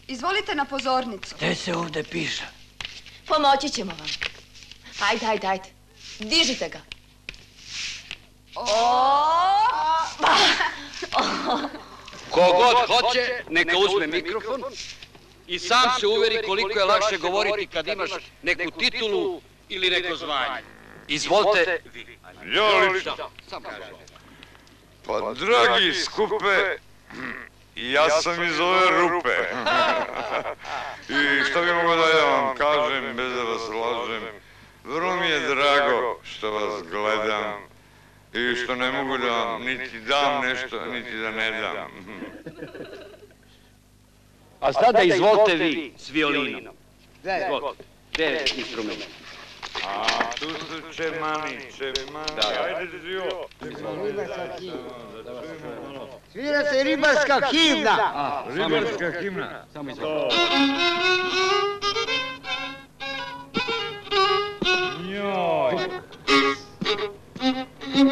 Izvolite na pozornicu. Gde se ovde piše? Pomoći ćemo vam. Ajde. Dižite ga. Kogod hoće, neka uzme mikrofon i sam se uveri koliko je lakše govoriti kad imaš neku titulu ili neko zvanje. Izvolite vi. Ja lično. Pa dragi skupe, ja sam iz ove rupe. I što bi mogo da ja vam kažem, bez da vas lažem, vrlo mi je drago što vas gledam i što ne mogu da vam niti dam nešto, niti da ne dam. A sada izvolite vi s violinom. Izvolite. Gde je instrument? A tu su čemani, ajde zio. Svira se ribarska himna. Ribarska himna. Samo izvolite. Njoj.